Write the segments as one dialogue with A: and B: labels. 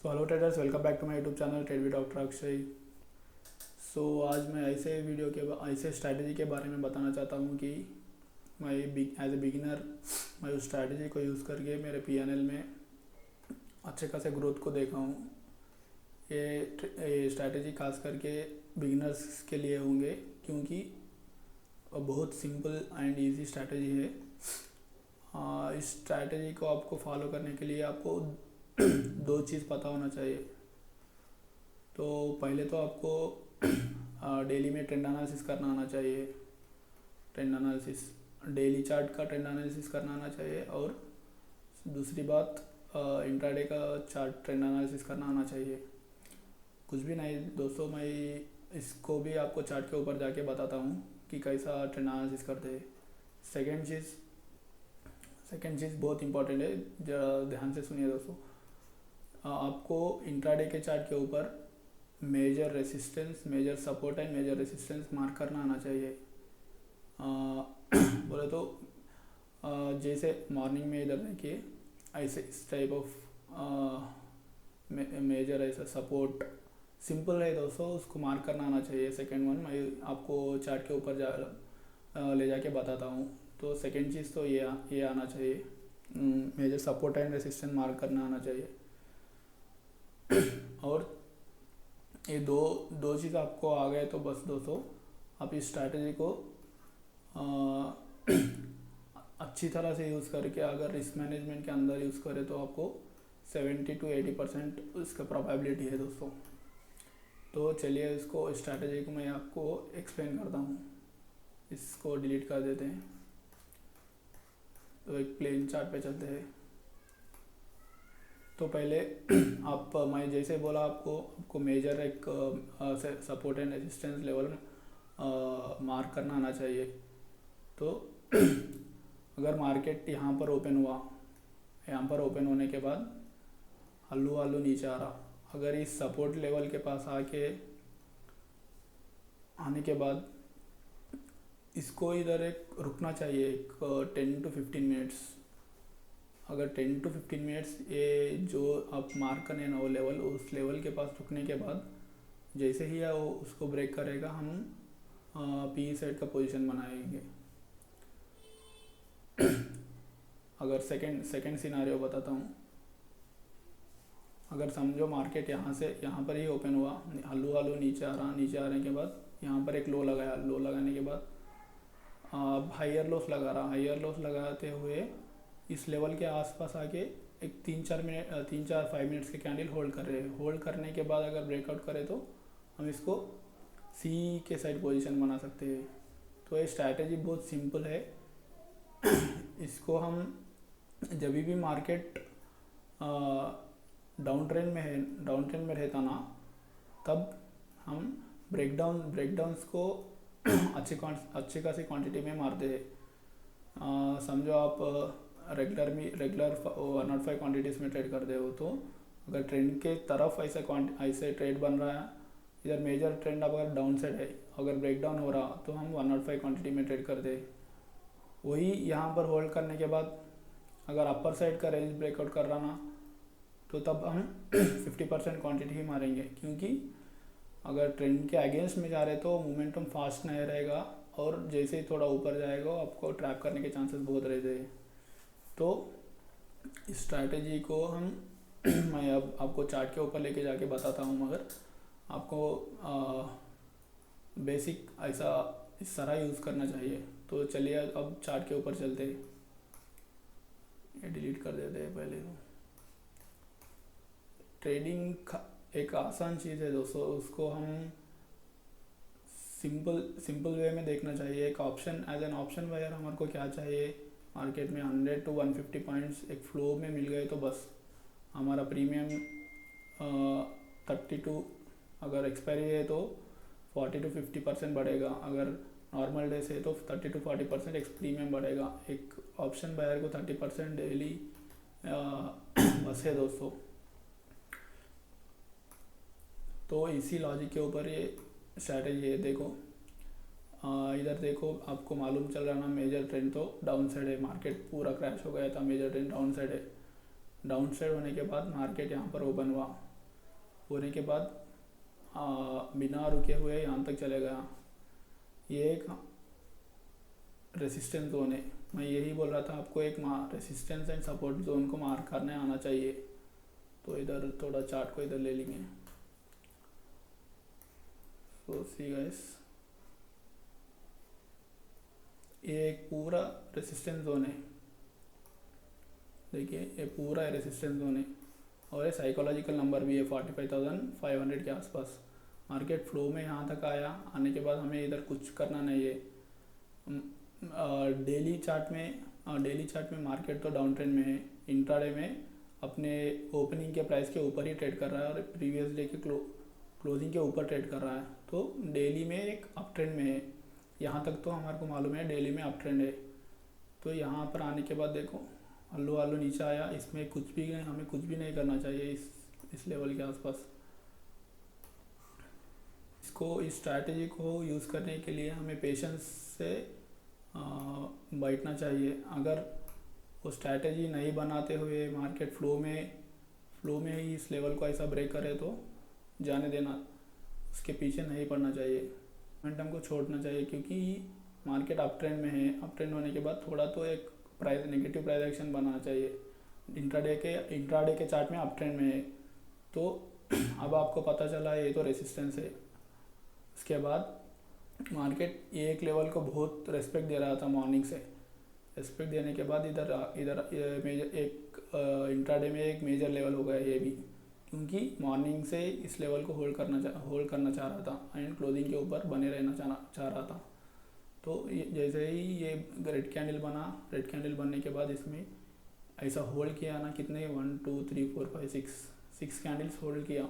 A: So hello traders, welcome back to my YouTube channel trade with doctor Akshay. So आज मैं ऐसे strategy के बारे में बताना चाहता हूँ कि मैं एज ए बिगिनर मैं उस स्ट्रैटेजी को यूज़ करके मेरे पीएनएल में अच्छे खासे ग्रोथ को देखा हूँ। ये स्ट्रैटेजी खास करके बिगिनर्स के लिए होंगे क्योंकि बहुत सिंपल एंड इजी स्ट्रैटेजी है। इस स्ट्रैटेजी को आपको फॉलो करने के लिए आपको दो चीज़ पता होना चाहिए। तो पहले तो आपको डेली में ट्रेंड एनालिसिस करना आना चाहिए। ट्रेंड एनालिसिस डेली चार्ट का ट्रेंड एनालिसिस करना आना चाहिए और दूसरी बात इंट्राडे का चार्ट ट्रेंड एनालिसिस करना आना चाहिए। कुछ भी नहीं दोस्तों, मैं इसको भी आपको चार्ट के ऊपर जाके बताता हूँ कि कैसा ट्रेंड एनालिसिस करते हैं। सेकेंड चीज़ बहुत इंपॉर्टेंट है, जरा ध्यान से सुनिए दोस्तों। आपको इंट्राडे के चार्ट के ऊपर major resistance, major support and major resistance mark करना आना चाहिए। बोले तो जैसे मॉर्निंग में इधर देखिए ऐसे इस टाइप ऑफ मेजर ऐसा सपोर्ट सिंपल है दोस्तों, उसको मार्क करना आना चाहिए। सेकंड वन मैं आपको चार्ट के ऊपर ले जाके बताता हूँ। तो सेकंड चीज़ तो ये आना चाहिए, major support and resistance mark करना आना चाहिए। और ये दो चीज़ आपको आ गए तो बस दोस्तों आप इस स्ट्रैटेजी को अच्छी तरह से यूज़ करके अगर रिस्क मैनेजमेंट के अंदर यूज़ करें तो आपको 70 to 80% उसका प्रोबेबिलिटी है दोस्तों। तो चलिए इसको स्ट्रैटेजी को मैं आपको एक्सप्लेन करता हूँ। इसको डिलीट कर देते हैं, तो एक प्लेन चार्ट पे चलते हैं। तो पहले मैं जैसे बोला आपको मेजर एक support and resistance level mark करना आना चाहिए। तो अगर मार्केट यहाँ पर ओपन होने के बाद हल्लू नीचे आ रहा, अगर इस सपोर्ट लेवल के पास आने के बाद इसको इधर एक रुकना चाहिए, एक 10 to 15 मिनट्स। अगर 10 to 15 मिनट्स ये जो आप मार्क करने ना वो लेवल, उस लेवल के पास रुकने के बाद जैसे ही वो उसको ब्रेक करेगा हम पी साइड का पोजीशन बनाएंगे। अगर सेकंड सिनारियो बताता हूँ। अगर समझो मार्केट यहाँ पर ही ओपन हुआ, हल्लू नीचे आने के बाद यहाँ पर एक लो लगाने के बाद हायर लोस लगाते हुए इस लेवल के आसपास आके एक 5 मिनट्स के कैंडल होल्ड कर रहे हैं। होल्ड करने के बाद अगर ब्रेकआउट करे तो हम इसको सी के साइड पोजीशन बना सकते हैं। तो ये स्ट्रैटेजी बहुत सिंपल है। इसको हम जब भी मार्केट डाउन ट्रेंड में रहता ना, तब हम ब्रेकडाउन्स को अच्छी खासी क्वांटिटी में मारते हैं। समझो आप रेगुलर 105 क्वांटिटीज़ में ट्रेड करते हो, तो अगर ट्रेंड के तरफ ऐसे ट्रेड बन रहा है, इधर मेजर ट्रेंड अगर डाउन साइड है, अगर ब्रेकडाउन हो रहा तो हम 105 क्वांटिटी में ट्रेड करते हैं। वही यहाँ पर होल्ड करने के बाद अगर अपर साइड का रेंज ब्रेकआउट कर रहा ना, तो तब हम 50% क्वांटिटी ही मारेंगे, क्योंकि अगर ट्रेंड के अगेंस्ट में जा रहे तो मोमेंटम फास्ट नहीं रहेगा और जैसे ही थोड़ा ऊपर जाएगा आपको ट्रैप करने के चांसेस बहुत रहते हैं। तो इस स्ट्रैटेजी को हम मैं अब आपको चार्ट के ऊपर लेके जाके बताता हूँ, मगर आपको बेसिक ऐसा इस तरह यूज़ करना चाहिए। तो चलिए अब चार्ट के ऊपर चलते हैं। ये डिलीट कर देते हैं पहले। तो ट्रेडिंग एक आसान चीज़ है दोस्तों, उसको हम सिंपल वे में देखना चाहिए। एक option as an option buyer हमारे को क्या चाहिए, मार्केट में 100 to 150 पॉइंट्स एक फ्लो में मिल गए तो बस हमारा प्रीमियम 32, अगर एक्सपायरी है तो 40 to 50% बढ़ेगा। अगर नॉर्मल डेज है तो 30 to 40% एक प्रीमियम बढ़ेगा। एक ऑप्शन बायर को 30% डेली बस है दोस्तों। तो इसी लॉजिक के ऊपर ये स्ट्रैटेजी है। देखो इधर देखो, आपको मालूम चल रहा ना, मेजर ट्रेंड तो डाउन साइड है, मार्केट पूरा क्रैश हो गया था, मेजर ट्रेंड डाउन साइड है। डाउन साइड होने के बाद मार्केट यहाँ पर ओपन हुआ, होने के बाद बिना रुके हुए यहाँ तक चले गया। ये एक रेसिस्टेंस जोन है। मैं यही बोल रहा था आपको, एक रेसिस्टेंस एंड सपोर्ट जोन को मार्क करने आना चाहिए। तो इधर थोड़ा चार्ट को इधर ले लेंगे। सो सी गाइस, ये एक पूरा रेसिस्टेंस जोन है। देखिए ये पूरा रेसिस्टेंस जोन है और ये साइकोलॉजिकल नंबर भी है 45,500 के आसपास। मार्केट फ्लो में यहाँ तक आया, आने के बाद हमें इधर कुछ करना नहीं है। डेली चार्ट में मार्केट तो डाउन ट्रेंड में है। इंट्राडे में अपने ओपनिंग के प्राइस के ऊपर ही ट्रेड कर रहा है और प्रीवियस डे के क्लोजिंग के ऊपर ट्रेड कर रहा है। तो डेली में एक अप ट्रेंड में है। यहाँ तक तो हमारे को मालूम है डेली में अप ट्रेंड है। तो यहाँ पर आने के बाद देखो हल्लो नीचे आया। इसमें हमें कुछ भी नहीं करना चाहिए इस लेवल के आसपास। इस स्ट्रैटेजी को यूज़ करने के लिए हमें पेशेंस से बैठना चाहिए। अगर वो स्ट्रैटेजी नहीं बनाते हुए मार्केट फ्लो में ही इस लेवल को ऐसा ब्रेक करे तो जाने देना, उसके पीछे नहीं पड़ना चाहिए, मोमेंटम को छोड़ना चाहिए। क्योंकि मार्केट अप ट्रेंड में है। अप ट्रेंड होने के बाद थोड़ा तो एक नेगेटिव प्राइस एक्शन बनाना चाहिए। इंट्राडे के चार्ट में अप ट्रेंड में है। तो अब आपको पता चला ये तो रेसिस्टेंस है। उसके बाद मार्केट एक लेवल को बहुत रेस्पेक्ट दे रहा था मॉर्निंग से। रेस्पेक्ट देने के बाद इधर इंट्राडे में एक मेजर लेवल हो गया ये भी, क्योंकि मॉर्निंग से इस लेवल को होल्ड करना चाह रहा था एंड क्लोजिंग के ऊपर बने रहना चाह रहा था। तो जैसे ही ये रेड कैंडल बनने के बाद इसमें ऐसा होल्ड किया ना, कितने 1 2 3 4 5 6 कैंडल्स होल्ड किया।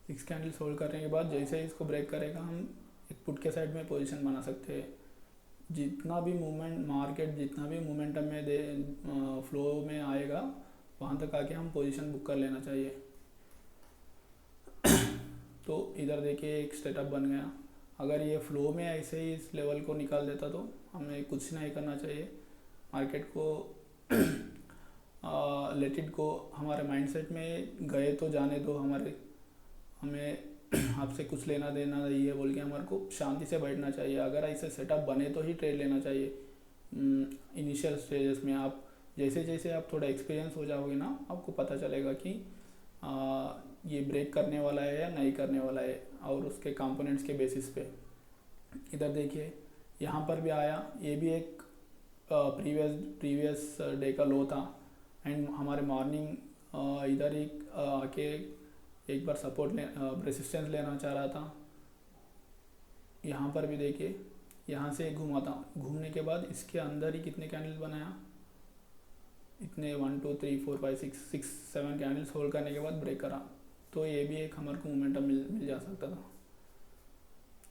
A: सिक्स कैंडल्स होल्ड करने के बाद जैसे ही इसको ब्रेक करेगा, हम एक पुट के साइड में पोजीशन बना सकते हैं। जितना भी मोमेंटम में फ्लो में आएगा, वहाँ तक आके हम पोजीशन बुक कर लेना चाहिए। तो इधर देखिए एक सेटअप बन गया। अगर ये फ्लो में ऐसे ही इस लेवल को निकाल देता तो हमें कुछ नहीं करना चाहिए। मार्केट को लेट इट गो। हमारे माइंडसेट में गए तो जाने दो, हमें आपसे कुछ लेना देना नहीं है बोल के हमारे को शांति से बैठना चाहिए। अगर ऐसे सेटअप बने तो ही ट्रेड लेना चाहिए। इनिशियल स्टेजेस में आप जैसे आप थोड़ा एक्सपीरियंस हो जाओगे ना, आपको पता चलेगा कि ये ब्रेक करने वाला है या नहीं करने वाला है, और उसके कंपोनेंट्स के बेसिस पे। इधर देखिए यहाँ पर भी आया। ये भी एक प्रीवियस डे का लो था एंड हमारे मॉर्निंग इधर एक आके एक बार रेसिस्टेंस लेना चाह रहा था। यहाँ पर भी देखिए यहाँ से घूमा था। घूमने के बाद इसके अंदर ही कितने कैंडल्स बनाया, इतने 1 2 3 4 5 6 7 कैंडल्स होल्ड करने के बाद ब्रेक करा। तो ये भी एक हमारे को मोमेंटम मिल जा सकता था।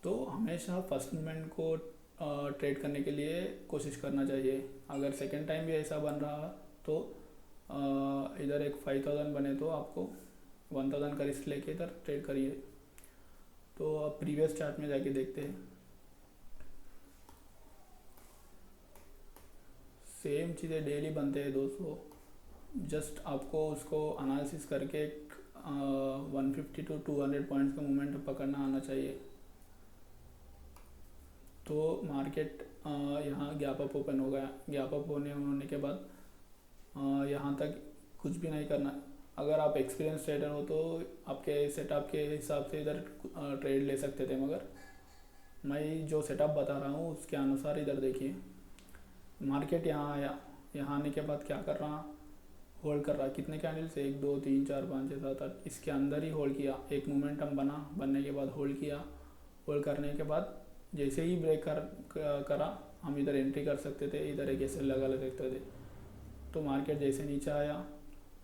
A: तो हमेशा फर्स्ट मोमेंट को ट्रेड करने के लिए कोशिश करना चाहिए। अगर सेकंड टाइम भी ऐसा बन रहा तो इधर एक 5000 बने तो आपको 1000 का रिस्क लेके इधर ट्रेड करिए। तो अब प्रीवियस चार्ट में जाके देखते हैं। सेम चीज़ें डेली बनते हैं दोस्तों। जस्ट आपको उसको एनालिसिस करके 150 to 200 पॉइंट्स का मोमेंटम पकड़ना आना चाहिए। तो मार्केट यहाँ गैप अप ओपन हो गया। गैप अप होने के बाद यहाँ तक कुछ भी नहीं करना। अगर आप एक्सपीरियंस ट्रेडर हो तो आपके सेटअप के हिसाब से इधर ट्रेड ले सकते थे, मगर मैं जो सेटअप बता रहा हूँ उसके अनुसार इधर देखिए मार्केट यहाँ आया। यहाँ आने के बाद क्या कर रहा, होल्ड कर रहा। कितने कैंडल्स, 1 2 3 4 5 6 7 8, इसके अंदर ही होल्ड किया। एक मोमेंटम बनने के बाद होल्ड किया। होल्ड करने के बाद जैसे ही ब्रेक करा, हम इधर एंट्री कर सकते थे, इधर एक ऐसे लगा सकते थे। तो मार्केट जैसे नीचे आया,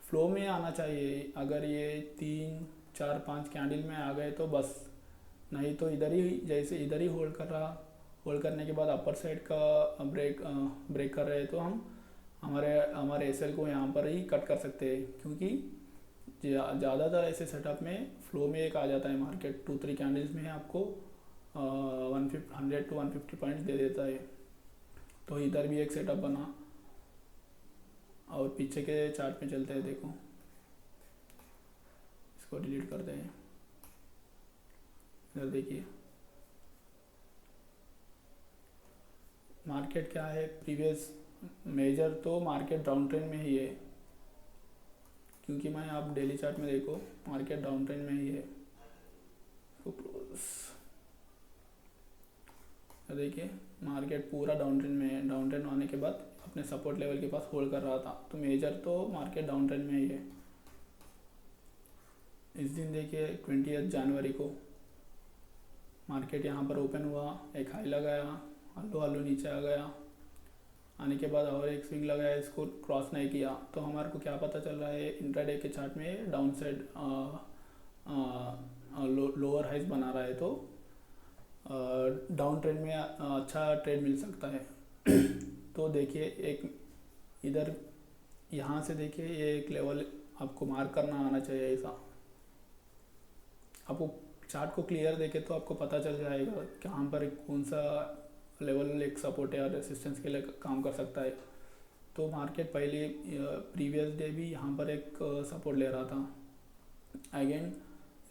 A: फ्लो में आना चाहिए। अगर ये 3 4 5 कैंडल में आ गए तो बस, नहीं तो इधर ही होल्ड कर रहा। होल्ड करने के बाद अपर साइड का ब्रेक कर रहे तो हम हमारे एसएल को यहाँ पर ही कट कर सकते हैं। क्योंकि ज़्यादातर ऐसे सेटअप में फ्लो में एक आ जाता है मार्केट 2 3 कैंडल्स में आपको 100 to 150 पॉइंट्स दे देता है। तो इधर भी एक सेटअप बना और पीछे के चार्ट में चलते हैं। देखो इसको डिलीट करते हैं। इधर देखिए मार्केट क्या है, प्रीवियस मेजर तो मार्केट डाउन ट्रेंड में ही है, क्योंकि मैं आप डेली चार्ट में देखो मार्केट डाउन ट्रेंड में ही है। तो देखिए मार्केट पूरा डाउन ट्रेंड में है। डाउन ट्रेंड आने के बाद अपने सपोर्ट लेवल के पास होल्ड कर रहा था, तो मेजर तो मार्केट डाउन ट्रेंड में ही है। इस दिन देखिए 20 जनवरी को मार्केट यहाँ पर ओपन हुआ, एक हाई लगाया, हल्लो हल्लो नीचे आ गया, आने के बाद और एक स्विंग लगाया, इसको क्रॉस नहीं किया। तो हमारे को क्या पता चल रहा है, इंट्राडे के चार्ट में डाउन साइड लोअर हाइज बना रहा है, तो डाउन ट्रेंड में अच्छा ट्रेड मिल सकता है। तो देखिए एक इधर यहाँ से देखिए ये एक लेवल आपको मार्क करना आना चाहिए। ऐसा आपको चार्ट को क्लियर देखे तो आपको पता चल जाएगा कहाँ पर कौन सा लेवल एक सपोर्ट या रेसिस्टेंस के लिए काम कर सकता है। तो मार्केट पहले प्रीवियस डे भी यहाँ पर एक सपोर्ट ले रहा था, अगेन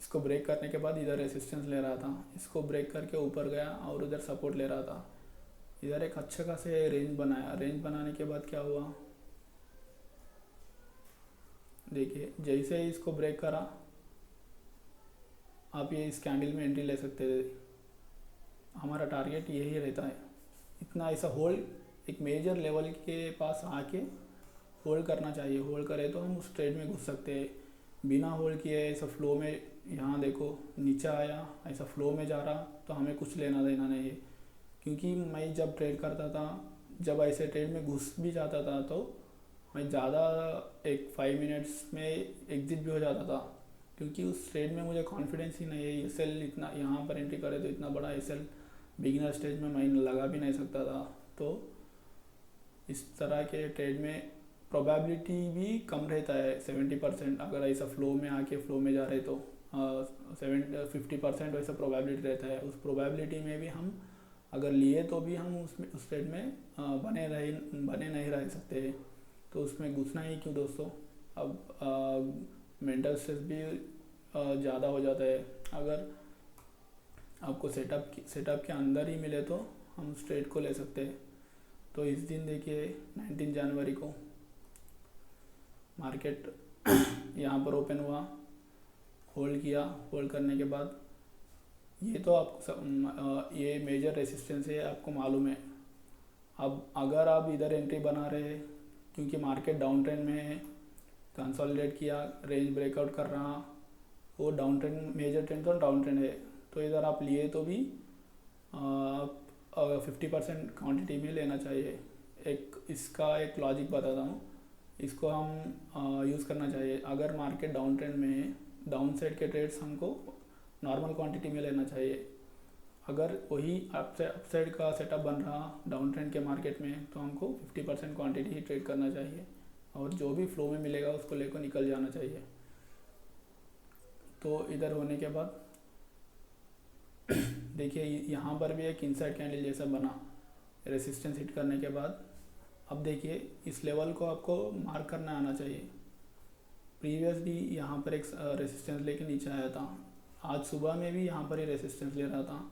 A: इसको ब्रेक करने के बाद इधर रेसिस्टेंस ले रहा था, इसको ब्रेक करके ऊपर गया और उधर सपोर्ट ले रहा था। इधर एक अच्छे खासे रेंज बनाया। रेंज बनाने के बाद क्या हुआ, देखिए जैसे ही इसको ब्रेक करा, आप ये इस कैंडल में एंट्री ले सकते थे। हमारा टारगेट यही रहता है, इतना ऐसा होल्ड एक मेजर लेवल के पास आके होल्ड करना चाहिए। होल्ड करे तो हम उस ट्रेड में घुस सकते हैं। बिना होल्ड किए ऐसा फ्लो में, यहाँ देखो नीचे आया ऐसा फ्लो में जा रहा, तो हमें कुछ लेना देना नहीं है। क्योंकि मैं जब ट्रेड करता था, जब ऐसे ट्रेड में घुस भी जाता था, तो मैं ज़्यादा एक 5 मिनट्स में एग्जिट भी हो जाता था, क्योंकि उस ट्रेड में मुझे कॉन्फिडेंस ही नहीं है। एसएल इतना यहाँ पर एंट्री करे तो इतना बड़ा एसएल बिगिनर स्टेज में मैं लगा भी नहीं सकता था। तो इस तरह के ट्रेड में प्रोबेबिलिटी भी कम रहता है 70%। अगर ऐसा फ्लो में आके फ्लो में जा रहे तो 50% वैसा प्रोबेबिलिटी रहता है। उस प्रोबेबिलिटी में भी हम अगर लिए तो भी हम उसमें उस ट्रेड में बने नहीं रह सकते। तो उसमें घुसना ही क्यों दोस्तों। अब मेंटल स्ट्रेस भी ज़्यादा हो जाता है। अगर आपको सेटअप के अंदर ही मिले तो हम उस ट्रेड को ले सकते हैं। तो इस दिन देखिए 19 जनवरी को मार्केट यहाँ पर ओपन हुआ, होल्ड किया। होल्ड करने के बाद ये तो आपको ये मेजर रेसिस्टेंस है, आपको मालूम है। अब अगर आप इधर एंट्री बना रहे हैं, क्योंकि मार्केट डाउन ट्रेंड में है, कंसोलिडेट किया, रेंज ब्रेकआउट कर रहा, वो डाउन ट्रेंड मेजर ट्रेंड तो डाउन ट्रेंड है, तो इधर आप लिए तो भी 50% क्वांटिटी में लेना चाहिए। एक इसका एक लॉजिक बताता हूँ, इसको हम यूज़ करना चाहिए। अगर मार्केट डाउन ट्रेंड में है, डाउन साइड के ट्रेड्स हमको नॉर्मल क्वांटिटी में लेना चाहिए। अगर वही अप साइड का सेटअप बन रहा डाउन ट्रेंड के मार्केट में, तो हमको 50% क्वांटिटी ही ट्रेड करना चाहिए, और जो भी फ्लो में मिलेगा उसको लेकर निकल जाना चाहिए। तो इधर होने के बाद देखिए यहाँ पर भी एक इनसाइड कैंडल जैसा बना रेसिस्टेंस हिट करने के बाद। अब देखिए इस लेवल को आपको मार्क करना आना चाहिए। प्रीवियस भी यहाँ पर एक रेसिस्टेंस लेके नीचे आया था, आज सुबह में भी यहाँ पर ही रेसिस्टेंस ले रहा था।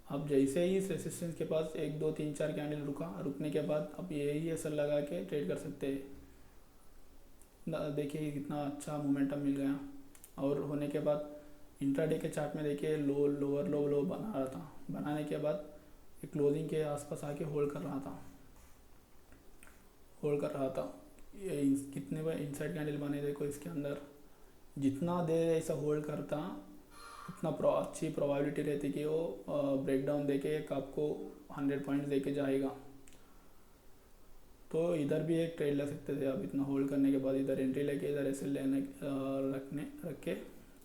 A: अब जैसे ही इस रेसिस्टेंस के पास 1 2 3 4 कैंडल रुकने के बाद अब यही असर लगा के ट्रेड कर सकते हैं। देखिए कितना अच्छा मोमेंटम मिल गया। और होने के बाद इंट्राडे के चार्ट में देखिए लो लोअर लो बना रहा था, बनाने के बाद एक क्लोजिंग के आसपास आके होल्ड कर रहा था। ये कितने बार इनसाइड कैंडल बने देखो इसके अंदर। जितना देर ऐसा होल्ड करता उतना अच्छी प्रोबेबिलिटी रहती कि वो ब्रेकडाउन देके एक आपको 100 पॉइंट्स देके जाएगा। तो इधर भी एक ट्रेड ले सकते थे आप। इतना होल्ड करने के बाद इधर एंट्री लेके इधर ऐसे लेने रख के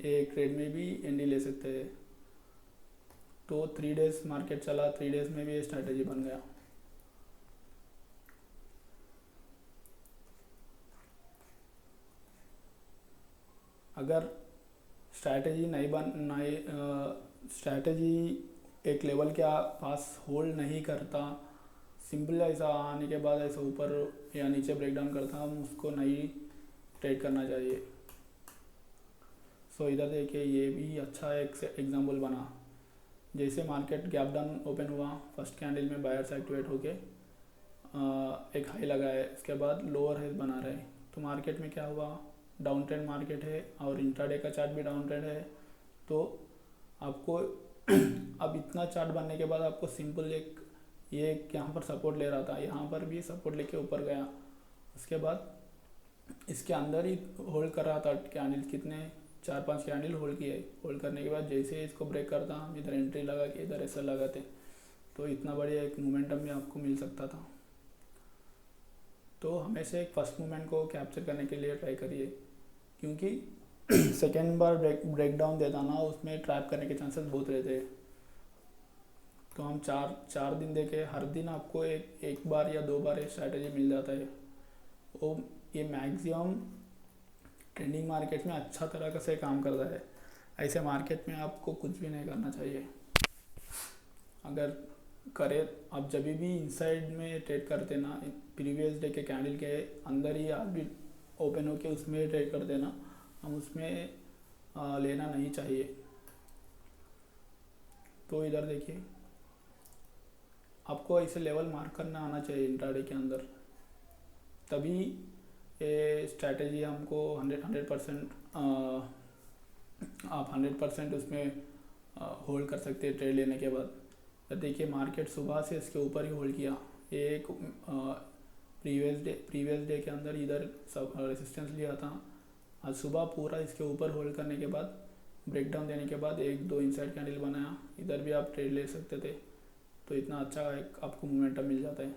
A: एक ट्रेड में भी एंट्री ले सकते थे। तो 3 डेज मार्केट चला, 3 डेज में भी ये स्ट्रैटेजी बन गया। अगर स्ट्रैटेजी एक लेवल के पास होल्ड नहीं करता, सिंपल ऐसा आने के बाद ऐसा ऊपर या नीचे ब्रेक डाउन करता हम उसको नहीं ट्रेड करना चाहिए। सो इधर देखिए ये भी अच्छा एक एग्जांपल बना। जैसे मार्केट गैप डाउन ओपन हुआ, फर्स्ट कैंडल में बायर्स एक्टिवेट होके एक हाई लगा है, इसके बाद लोअर हाई बना रहे हैं। तो मार्केट में क्या हुआ, डाउन ट्रेंड मार्केट है और इंट्राडे का चार्ट भी डाउन ट्रेंड है। तो आपको अब इतना चार्ट बनने के बाद आपको सिंपल एक ये यहाँ पर सपोर्ट ले रहा था, यहाँ पर भी सपोर्ट लेके ऊपर गया, उसके बाद इसके अंदर ही होल्ड कर रहा था कैंडल, कितने 4-5 कैंडल होल्ड किए। होल्ड करने के बाद जैसे इसको ब्रेक करता हम इधर एंट्री लगा के इधर ऐसा लगाते तो इतना बढ़िया एक मोमेंटम भी आपको मिल सकता था। तो हमेशा एक फर्स्ट मोमेंट को कैप्चर करने के लिए ट्राई करिए, क्योंकि सेकेंड बार ब्रेक डाउन देता ना उसमें ट्रैप करने के चांसेस बहुत रहते हैं। तो हम चार दिन देखे, हर दिन आपको एक बार या 2 बार ये स्ट्रैटेजी मिल जाता है। वो ये मैक्सिमम ट्रेंडिंग मार्केट में अच्छा तरह से काम करता है। ऐसे मार्केट में आपको कुछ भी नहीं करना चाहिए। अगर करे आप जब भी इनसाइड में ट्रेड करते ना, प्रीवियस डे के कैंडल के अंदर ही आप भी ओपन होके उसमें ट्रेड करते ना, हम उसमें लेना नहीं चाहिए। तो इधर देखिए आपको ऐसे लेवल मार्क करना आना चाहिए इंट्राडे के अंदर, तभी ये स्ट्रैटेजी हमको 100% आप 100% उसमें होल्ड कर सकते हैं ट्रेड लेने के बाद। तो देखिए मार्केट सुबह से इसके ऊपर ही होल्ड किया, एक प्रीवियस डे के अंदर इधर सब रेसिस्टेंस लिया था, आज सुबह पूरा इसके ऊपर होल्ड करने के बाद ब्रेक डाउन देने के बाद 1-2 इनसाइड कैंडल बनाया, इधर भी आप ट्रेड ले सकते थे। तो इतना अच्छा एक आपको मोमेंटम मिल जाता है।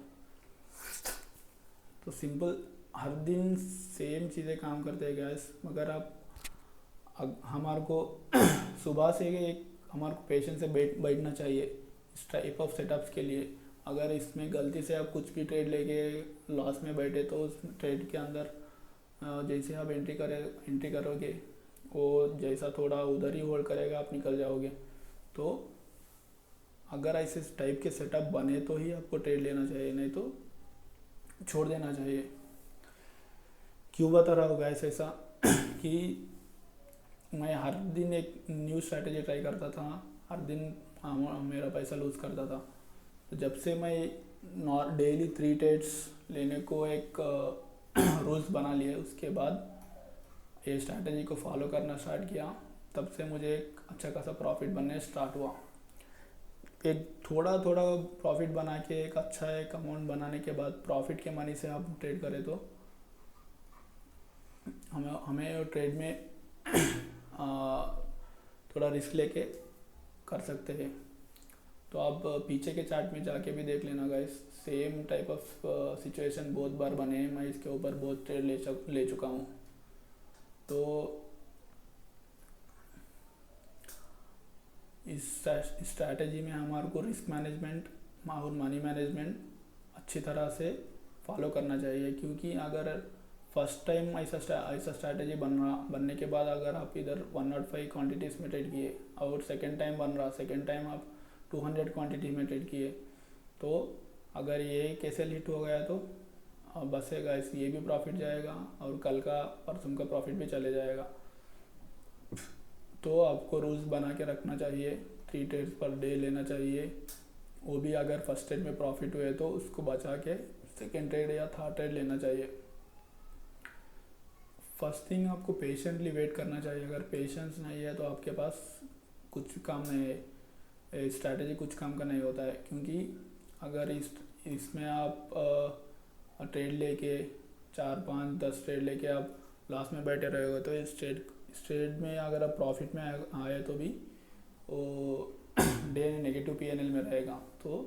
A: तो सिंपल हर दिन सेम चीज़ें काम करते हैं गैस, मगर आप हमारे को सुबह से एक हमारे को पेशेंस से बैठना चाहिए इस टाइप ऑफ सेटअप्स के लिए। अगर इसमें गलती से आप कुछ भी ट्रेड लेके लॉस में बैठे तो उस ट्रेड के अंदर जैसे आप एंट्री करोगे वो जैसा थोड़ा उधर ही होल्ड करेगा, आप निकल जाओगे। तो अगर ऐसे टाइप के सेटअप बने तो ही आपको ट्रेड लेना चाहिए, नहीं तो छोड़ देना चाहिए। क्यों बता रहा होगा ऐसा कि मैं हर दिन एक न्यू स्ट्रैटेजी ट्राई करता था, हर दिन मेरा पैसा लूज़ करता था। तो जब से मैं डेली 3 ट्रेड्स लेने को एक रूल्स बना लिए, उसके बाद ये स्ट्रैटेजी को फॉलो करना स्टार्ट किया, तब से मुझे एक अच्छा खासा प्रॉफिट बनने स्टार्ट हुआ। एक थोड़ा प्रॉफिट बना के एक अच्छा एक अमाउंट बनाने के बाद प्रॉफिट के मनी से आप ट्रेड करें तो हमें ट्रेड में थोड़ा रिस्क लेके कर सकते हैं। तो आप पीछे के चार्ट में जाके भी देख लेना guys, same type of situation बहुत बार बने हैं, मैं इसके ऊपर बहुत ट्रेड ले चुका हूँ। तो इस स्ट्रैटेजी में हमारे को रिस्क मैनेजमेंट और मनी मैनेजमेंट अच्छी तरह से फॉलो करना चाहिए, क्योंकि अगर फर्स्ट टाइम ऐसा स्ट्रैटेजी बनने के बाद अगर आप इधर 105 क्वांटिटीज़ में ट्रेड किए और सेकेंड टाइम आप 200 क्वांटिटी में ट्रेड किए, तो अगर ये कैसे हिट हो गया तो बस है गाइस, ये भी प्रॉफिट जाएगा और कल का परसों का प्रॉफिट भी चले जाएगा। तो आपको रूल्स बना के रखना चाहिए, 3 ट्रेड्स पर डे लेना चाहिए, वो भी अगर फर्स्ट ट्रेड में प्रॉफिट हुए तो उसको बचा के सेकेंड ट्रेड या थर्ड ट्रेड लेना चाहिए। फर्स्ट थिंग आपको पेशेंटली वेट करना चाहिए। अगर पेशेंस नहीं है तो आपके पास कुछ काम नहीं है, स्ट्रैटेजी कुछ काम का नहीं होता है। क्योंकि अगर इसमें आप ट्रेड लेके 4-5-10 ट्रेड लेके आप लास्ट में बैठे रहेगा तो इस ट्रेड में अगर आप प्रॉफिट में आए तो भी वो डे नेगेटिव पीएनएल में रहेगा। तो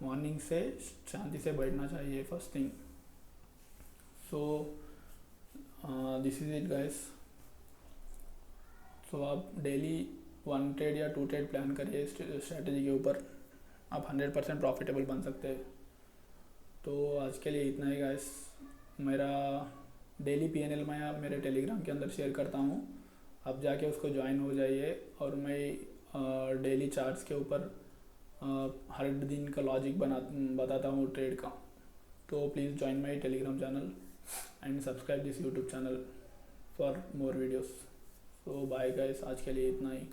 A: मॉर्निंग से शांति से बैठना चाहिए first thing. So this is it guys. सो आप डेली 1 ट्रेड या 2 ट्रेड प्लान करिए स्ट्रैटेजी के ऊपर, आप 100% प्रॉफिटेबल बन सकते हैं। तो आज के लिए इतना ही गाइस। मेरा डेली पीएनएल मैं मेरे टेलीग्राम के अंदर शेयर करता हूँ, आप जाके उसको ज्वाइन हो जाइए। और मैं डेली चार्ट्स के ऊपर हर दिन का लॉजिक बताता हूँ ट्रेड का। तो please join my Telegram channel and subscribe this YouTube channel for more videos. So bye guys, आज के लिए इतना ही।